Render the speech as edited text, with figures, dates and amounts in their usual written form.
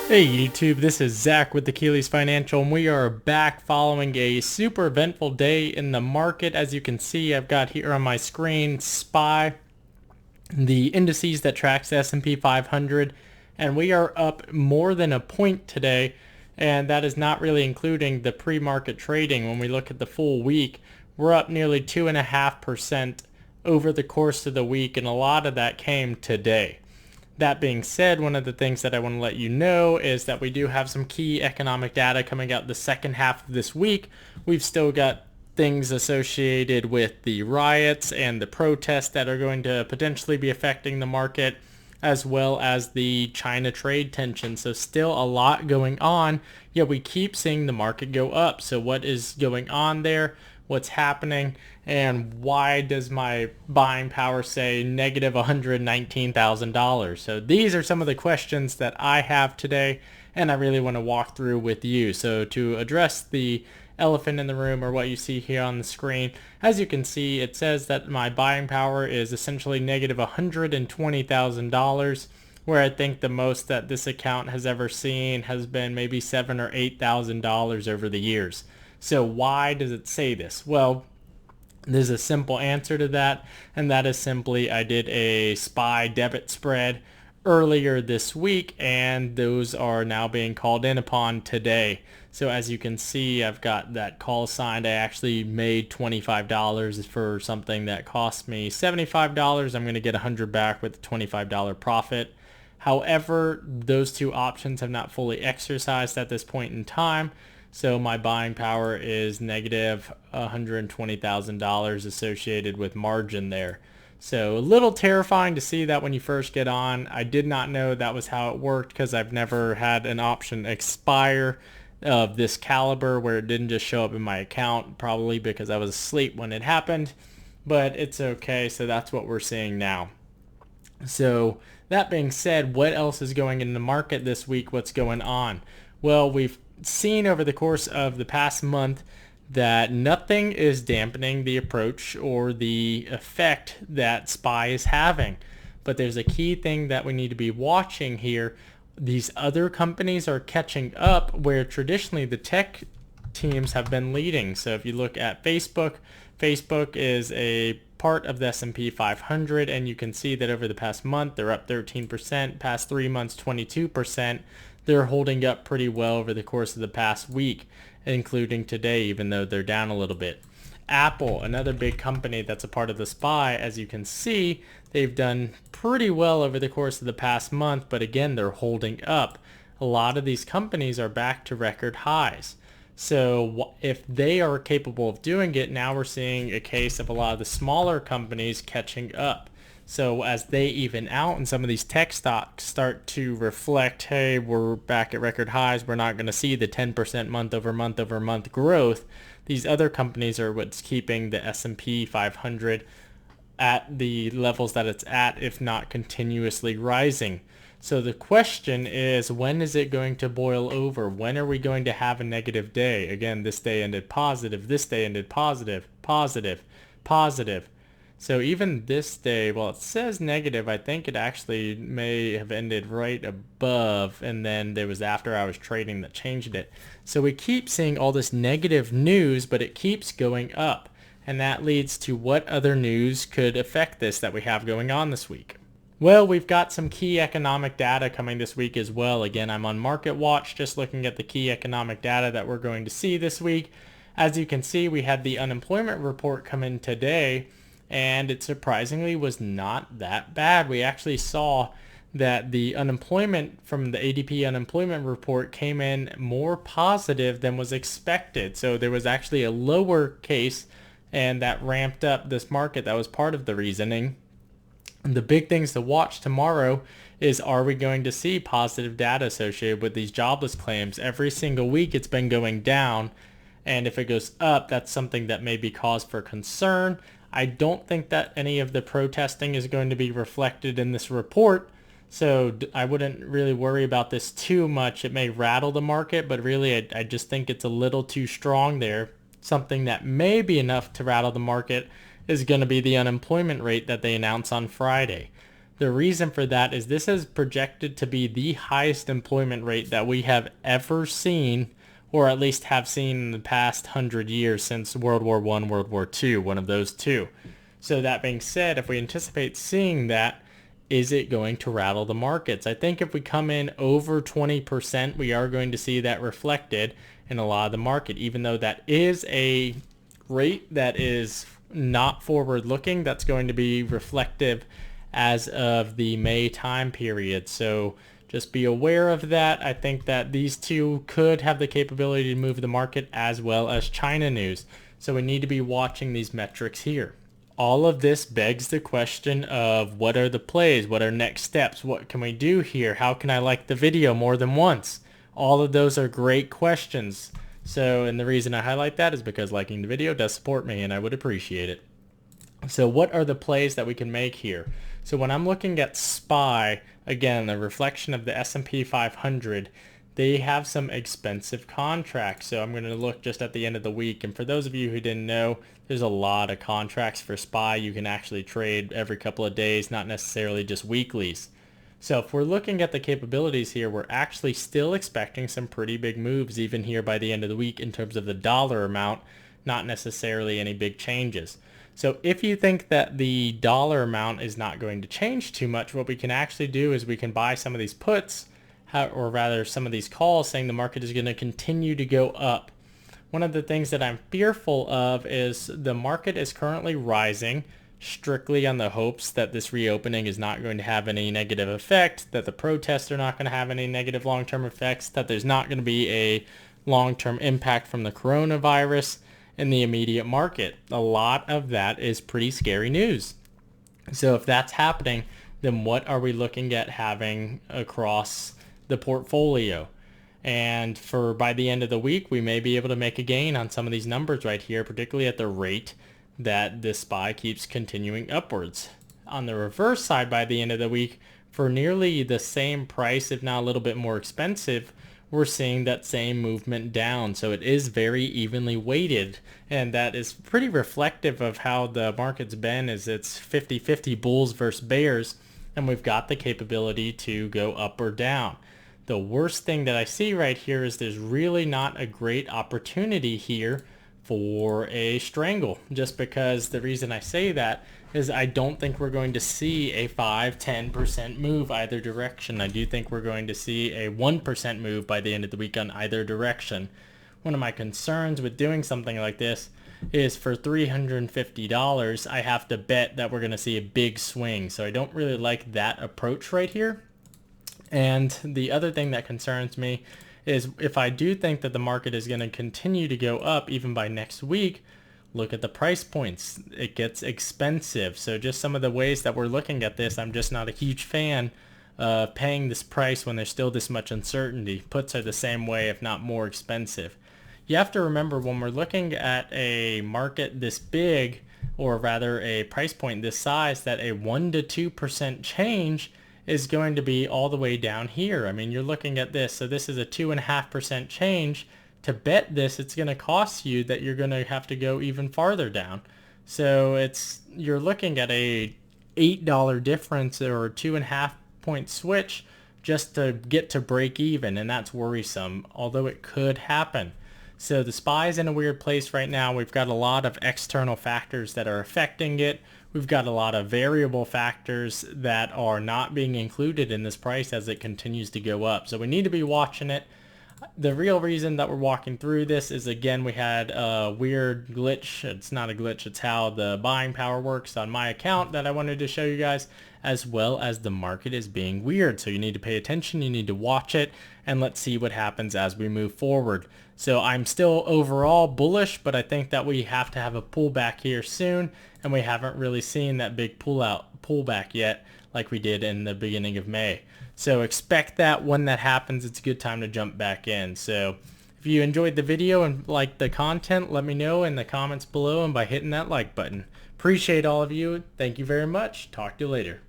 Hey YouTube, this is Zach with Achilles Financial, and we are back following a super eventful day in the market. As you can see, I've got here on my screen SPY, the indices that tracks the S&P 500, and we are up more than a point today, and that is not really including the pre-market trading. When we look at the full week, we're up nearly 2.5% over the course of the week, and a lot of that came today. That being said, one of the things that I want to let you know is that we do have some key economic data coming out the second half of this week. We've still got things associated with the riots and the protests that are going to potentially be affecting the market, as well as the China trade tension. So still a lot going on, yet we keep seeing the market go up. So what is going on there? What's happening, and why does my buying power say negative $119,000? So these are some of the questions that I have today, and I really want to walk through with you. So to address the elephant in the room, or what you see here on the screen, as you can see, it says that my buying power is essentially negative $120,000, where I think the most that this account has ever seen has been maybe $7,000 or $8,000 over the years. So why does it say this? Well, there's a simple answer to that, and that is simply I did a SPY debit spread earlier this week, and those are now being called in upon today. So as you can see, I've got that call signed. I actually made $25 for something that cost me $75. I'm going to get $100 back with a $25 profit. However, those two options have not fully exercised at this point in time. So my buying power is negative $120,000 associated with margin there. So a little terrifying to see that when you first get on. I did not know that was how it worked because I've never had an option expire of this caliber where it didn't just show up in my account, probably because I was asleep when it happened. But it's okay, so that's what we're seeing now. So that being said, what else is going in the market this week? What's going on? Well, we've seen over the course of the past month that nothing is dampening the approach or the effect that SPY is having. But there's a key thing that we need to be watching here. These other companies are catching up where traditionally the tech teams have been leading. So if you look at Facebook, Facebook is a part of the S&P 500, and you can see that over the past month they're up 13%, past 3 months 22%. They're holding up pretty well over the course of the past week, including today, even though they're down a little bit. Apple, another big company that's a part of the SPY, as you can see, they've done pretty well over the course of the past month, but again, they're holding up. A lot of these companies are back to record highs. So if they are capable of doing it, now we're seeing a case of a lot of the smaller companies catching up. So as they even out and some of these tech stocks start to reflect, hey, we're back at record highs, we're not going to see the 10% month over month growth. These other companies are what's keeping the S&P 500 at the levels that it's at, if not continuously rising. So the question is, when is it going to boil over? When are we going to have a negative day? Again, this day ended positive, this day ended positive, positive, positive. So even this day, well, it says negative. I think it actually may have ended right above, and then there was after I was trading that changed it. So we keep seeing all this negative news, but it keeps going up. And that leads to what other news could affect this that we have going on this week. Well, we've got some key economic data coming this week as well. Again, I'm on Market Watch, just looking at the key economic data that we're going to see this week. As you can see, we had the unemployment report come in today, and it surprisingly was not that bad. We actually saw that the unemployment from the ADP unemployment report came in more positive than was expected. So there was actually a lower case, and that ramped up this market. That was part of the reasoning. And the big things to watch tomorrow is, are we going to see positive data associated with these jobless claims? Every single week it's been going down, and if it goes up, that's something that may be cause for concern. I don't think that any of the protesting is going to be reflected in this report, so I wouldn't really worry about this too much. It may rattle the market, but really I just think it's a little too strong there. Something that may be enough to rattle the market is going to be the unemployment rate that they announce on Friday. The reason for that is this is projected to be the highest employment rate that we have ever seen, or at least have seen in the past 100 years since World War I, World War II, one of those two. So that being said, if we anticipate seeing that, is it going to rattle the markets? I think if we come in over 20%, we are going to see that reflected in a lot of the market, even though that is a rate that is not forward looking. That's going to be reflective as of the May time period. So just be aware of that. I think that these two could have the capability to move the market, as well as China news. So we need to be watching these metrics here. All of this begs the question of what are the plays? What are next steps? What can we do here? How can I like the video more than once? All of those are great questions. So, and the reason I highlight that is because liking the video does support me, and I would appreciate it. So what are the plays that we can make here? So when I'm looking at SPY, again, the reflection of the S&P 500, they have some expensive contracts. So I'm going to look just at the end of the week. And for those of you who didn't know, there's a lot of contracts for SPY. You can actually trade every couple of days, not necessarily just weeklies. So if we're looking at the capabilities here, we're actually still expecting some pretty big moves even here by the end of the week in terms of the dollar amount, not necessarily any big changes. So if you think that the dollar amount is not going to change too much, what we can actually do is we can buy some of these puts, or rather some of these calls, saying the market is going to continue to go up. One of the things that I'm fearful of is the market is currently rising strictly on the hopes that this reopening is not going to have any negative effect, that the protests are not going to have any negative long-term effects, that there's not going to be a long-term impact from the coronavirus in the immediate market. A lot of that is pretty scary news. So if that's happening, then what are we looking at having across the portfolio? And for by the end of the week, we may be able to make a gain on some of these numbers right here, particularly at the rate that this SPY keeps continuing upwards. On the reverse side, by the end of the week, for nearly the same price, if not a little bit more expensive, we're seeing that same movement down. So it is very evenly weighted, and that is pretty reflective of how the market's been, is it's 50-50 bulls versus bears, and we've got the capability to go up or down. The worst thing that I see right here is there's really not a great opportunity here for a strangle, just because the reason I say that is I don't think we're going to see a 5-10% move either direction. I do think we're going to see a 1% move by the end of the week on either direction. One of my concerns with doing something like this is for $350, I have to bet that we're going to see a big swing. So I don't really like that approach right here. And the other thing that concerns me is if I do think that the market is going to continue to go up even by next week, look at the price points. It gets expensive. So just some of the ways that we're looking at this, I'm just not a huge fan of paying this price when there's still this much uncertainty. Puts are the same way, if not more expensive. You have to remember when we're looking at a market this big, or rather a price point this size, that a 1 to 2% change is going to be all the way down here. I mean, you're looking at this. So this is a 2.5% change. To bet this, it's going to cost you that you're going to have to go even farther down. So you're looking at a $8 difference or a 2.5 point switch just to get to break even, and that's worrisome, although it could happen. So the SPY is in a weird place right now. We've got a lot of external factors that are affecting it. We've got a lot of variable factors that are not being included in this price as it continues to go up. So we need to be watching it. The real reason that we're walking through this is, again, we had a weird glitch. It's not a glitch. It's how the buying power works on my account that I wanted to show you guys, as well as the market is being weird. So you need to pay attention. You need to watch it, and let's see what happens as we move forward. So I'm still overall bullish, but I think that we have to have a pullback here soon, and we haven't really seen that big pullback yet like we did in the beginning of May. So expect that when that happens, it's a good time to jump back in. So if you enjoyed the video and liked the content, let me know in the comments below and by hitting that like button. Appreciate all of you. Thank you very much. Talk to you later.